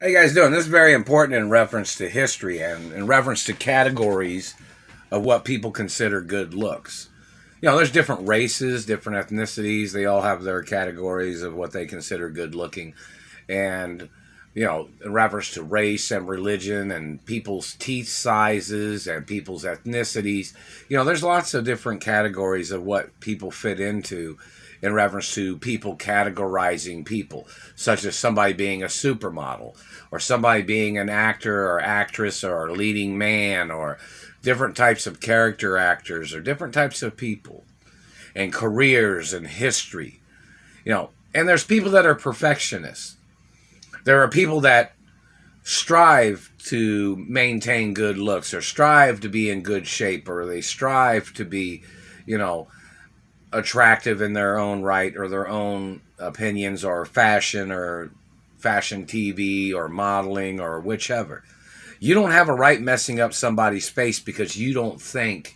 How you guys doing? This is very important in reference to history and in reference to categories of what people consider good looks. There's different races, different ethnicities. They all have their categories of what they consider good looking. And, in reference to race and religion and people's teeth sizes and people's ethnicities, there's lots of different categories of what people fit into in reference to people categorizing people, such as somebody being a supermodel, or somebody being an actor or actress or a leading man, or different types of character actors or different types of people, and careers and history. And there's people that are perfectionists. There are people that strive to maintain good looks or strive to be in good shape, or they strive to be, attractive in their own right, or their own opinions, or fashion TV or modeling or whichever. You don't have a right messing up somebody's face because you don't think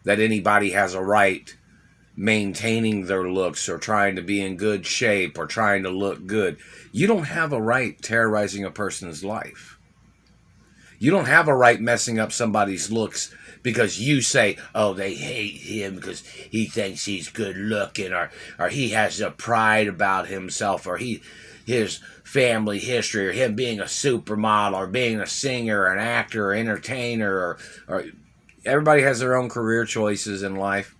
that anybody has a right maintaining their looks or trying to be in good shape or trying to look good. You don't have a right terrorizing a person's life. You don't have a right messing up somebody's looks because you say, oh, they hate him because he thinks he's good looking, or he has a pride about himself, or his family history, or him being a supermodel, or being a singer, or an actor, or entertainer, or everybody has their own career choices in life.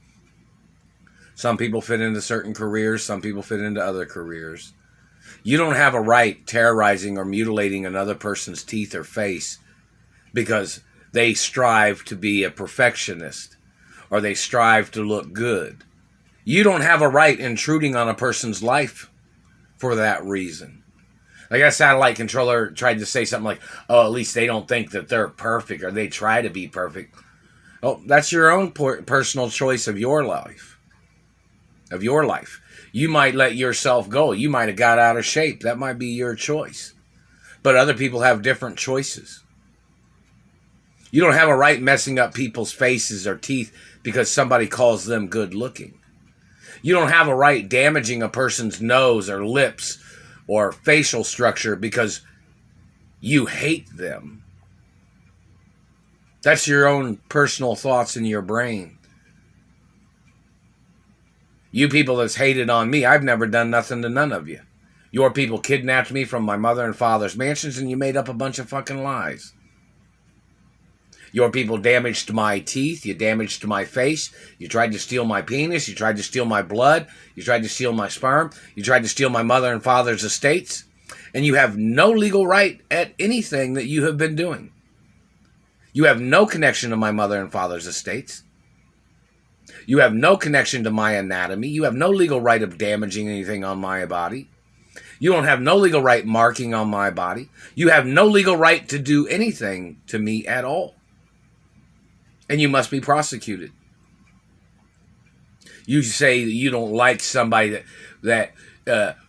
Some people fit into certain careers, some people fit into other careers. You don't have a right terrorizing or mutilating another person's teeth or face because they strive to be a perfectionist or they strive to look good. You don't have a right intruding on a person's life for that reason. Like a satellite controller tried to say something like, oh, at least they don't think that they're perfect, or they try to be perfect. Oh, that's your own personal choice of your life. You might let yourself go. You might have got out of shape. That might be your choice. But other people have different choices. You don't have a right messing up people's faces or teeth because somebody calls them good looking. You don't have a right damaging a person's nose or lips or facial structure because you hate them. That's your own personal thoughts in your brain. You people that's hated on me, I've never done nothing to none of you. Your people kidnapped me from my mother and father's mansions and you made up a bunch of fucking lies. Your people damaged my teeth. You damaged my face. You tried to steal my penis. You tried to steal my blood. You tried to steal my sperm. You tried to steal my mother and father's estates. And you have no legal right at anything that you have been doing. You have no connection to my mother and father's estates. You have no connection to my anatomy. You have no legal right of damaging anything on my body. You don't have no legal right marking on my body. You have no legal right to do anything to me at all. And you must be prosecuted. You say that you don't like somebody that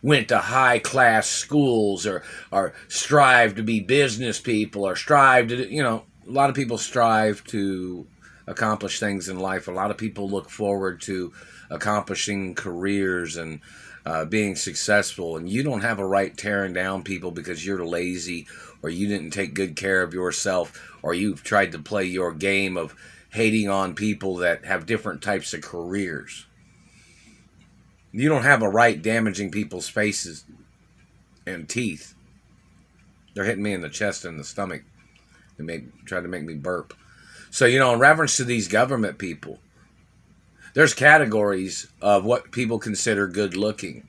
went to high-class schools or strive to be business people or strive to, a lot of people strive to accomplish things in life. A lot of people look forward to accomplishing careers and being successful. And you don't have a right tearing down people because you're lazy or you didn't take good care of yourself or you've tried to play your game of hating on people that have different types of careers. You don't have a right damaging people's faces and teeth. They're hitting me in the chest and the stomach. They try to make me burp. So, in reference to these government people, there's categories of what people consider good looking.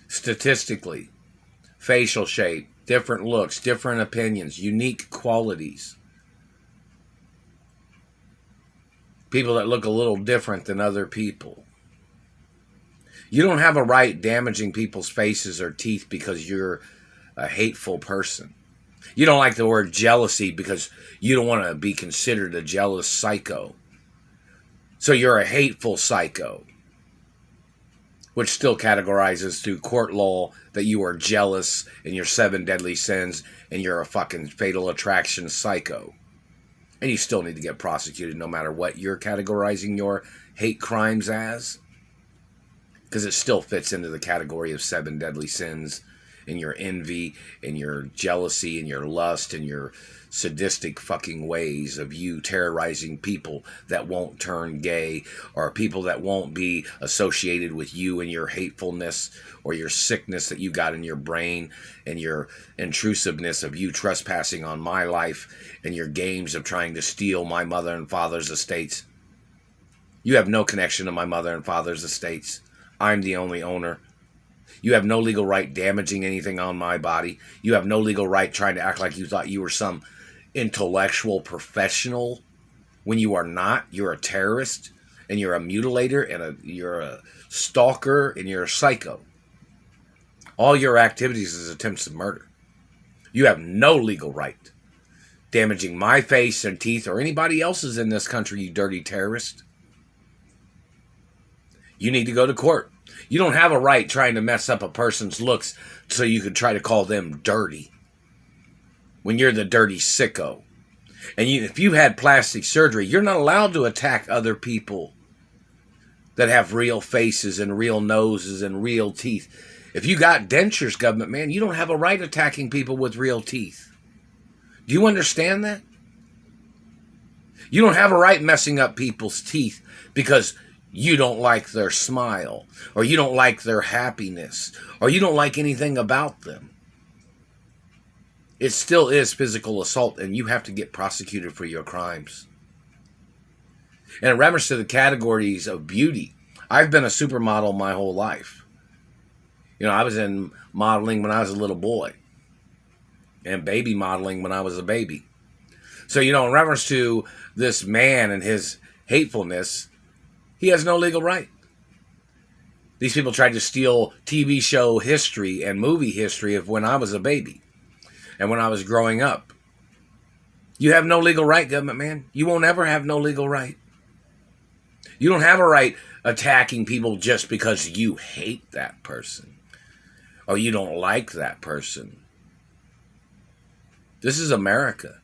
Statistically, facial shape, different looks, different opinions, unique qualities. People that look a little different than other people. You don't have a right damaging people's faces or teeth because you're a hateful person. You don't like the word jealousy because you don't want to be considered a jealous psycho. So you're a hateful psycho, which still categorizes through court law that you are jealous and you're 7 deadly sins and you're a fucking fatal attraction psycho. And you still need to get prosecuted no matter what you're categorizing your hate crimes as. Because it still fits into the category of 7 deadly sins and your envy and your jealousy and your lust and your sadistic fucking ways of you terrorizing people that won't turn gay, or people that won't be associated with you and your hatefulness or your sickness that you got in your brain, and your intrusiveness of you trespassing on my life, and your games of trying to steal my mother and father's estates. You have no connection to my mother and father's estates. I'm the only owner. You have no legal right damaging anything on my body. You have no legal right trying to act like you thought you were some intellectual professional when you are not. You're a terrorist, and you're a mutilator, and you're a stalker, and you're a psycho. All your activities is attempts of murder. You have no legal right damaging my face and teeth or anybody else's in this country, you dirty terrorist. You need to go to court. You don't have a right trying to mess up a person's looks so you could try to call them dirty when you're the dirty sicko. And if you had plastic surgery, you're not allowed to attack other people that have real faces and real noses and real teeth. If you got dentures, government man, you don't have a right attacking people with real teeth. Do you understand that? You don't have a right messing up people's teeth because you don't like their smile, or you don't like their happiness, or you don't like anything about them. It still is physical assault, and you have to get prosecuted for your crimes. And in reference to the categories of beauty, I've been a supermodel my whole life. You know, I was in modeling when I was a little boy, and baby modeling when I was a baby. So, you know, in reference to this man and his hatefulness, he has no legal right. These people tried to steal TV show history and movie history of when I was a baby and when I was growing up. You have no legal right, government man. You won't ever have no legal right. You don't have a right attacking people just because you hate that person or you don't like that person. This is America.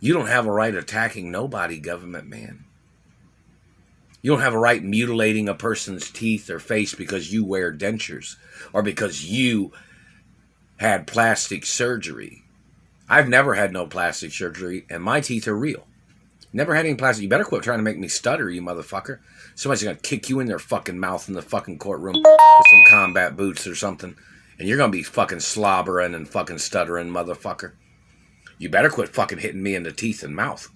You don't have a right attacking nobody, government man. You don't have a right mutilating a person's teeth or face because you wear dentures or because you had plastic surgery. I've never had no plastic surgery, and my teeth are real. Never had any plastic. You better quit trying to make me stutter, you motherfucker. Somebody's going to kick you in their fucking mouth in the fucking courtroom with some combat boots or something, and you're going to be fucking slobbering and fucking stuttering, motherfucker. You better quit fucking hitting me in the teeth and mouth.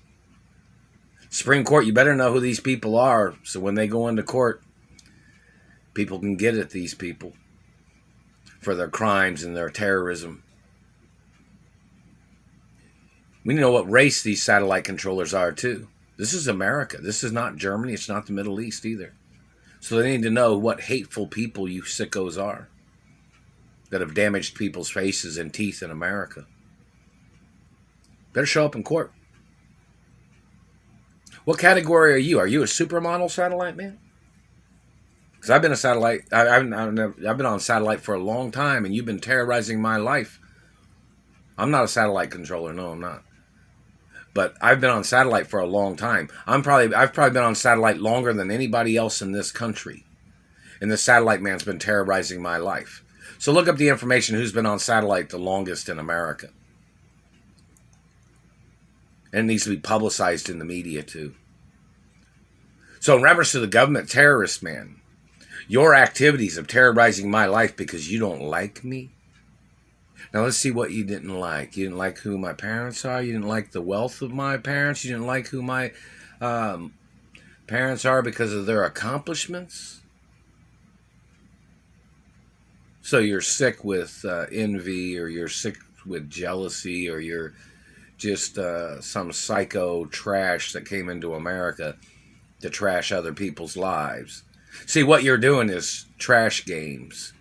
Supreme Court, you better know who these people are, so when they go into court, people can get at these people for their crimes and their terrorism. We need to know what race these satellite controllers are, too. This is America. This is not Germany. It's not the Middle East, either. So they need to know what hateful people you sickos are that have damaged people's faces and teeth in America. Better show up in court. What category are you? Are you a supermodel satellite man? Because I've been a satellite. I've been on satellite for a long time, and you've been terrorizing my life. I'm not a satellite controller. No, I'm not. But I've been on satellite for a long time. I've probably been on satellite longer than anybody else in this country. And the satellite man's been terrorizing my life. So look up the information who's been on satellite the longest in America. And it needs to be publicized in the media, too. So in reference to the government terrorist, man, your activities of terrorizing my life because you don't like me. Now let's see what you didn't like. You didn't like who my parents are. You didn't like the wealth of my parents. You didn't like who my parents are because of their accomplishments. So you're sick with envy, or you're sick with jealousy, or you're just some psycho trash that came into America to trash other people's lives. See, what you're doing is trash games.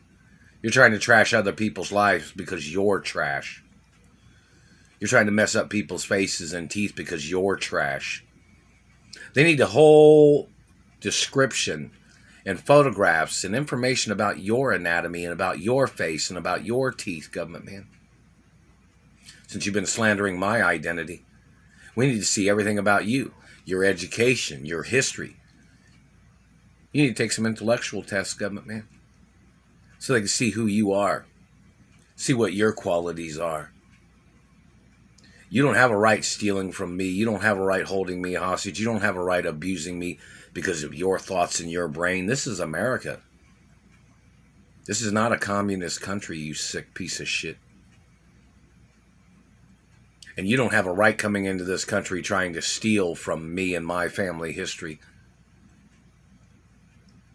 You're trying to trash other people's lives because you're trash. You're trying to mess up people's faces and teeth because you're trash. They need the whole description and photographs and information about your anatomy and about your face and about your teeth, government man. Since you've been slandering my identity, we need to see everything about you, your education, your history. You need to take some intellectual tests, government man, so they can see who you are. See what your qualities are. You don't have a right stealing from me. You don't have a right holding me hostage. You don't have a right abusing me because of your thoughts in your brain. This is America. This is not a communist country, you sick piece of shit. And you don't have a right coming into this country trying to steal from me and my family history.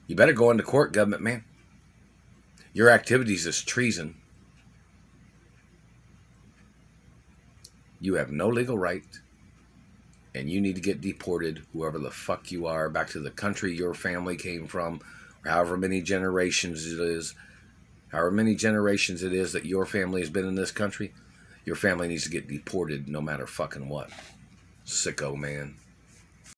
You better go into court, government man. Your activities is treason. You have no legal right, and you need to get deported, whoever the fuck you are, back to the country your family came from, or however many generations it is. However many generations it is that your family has been in this country, your family needs to get deported no matter fucking what. Sicko, man.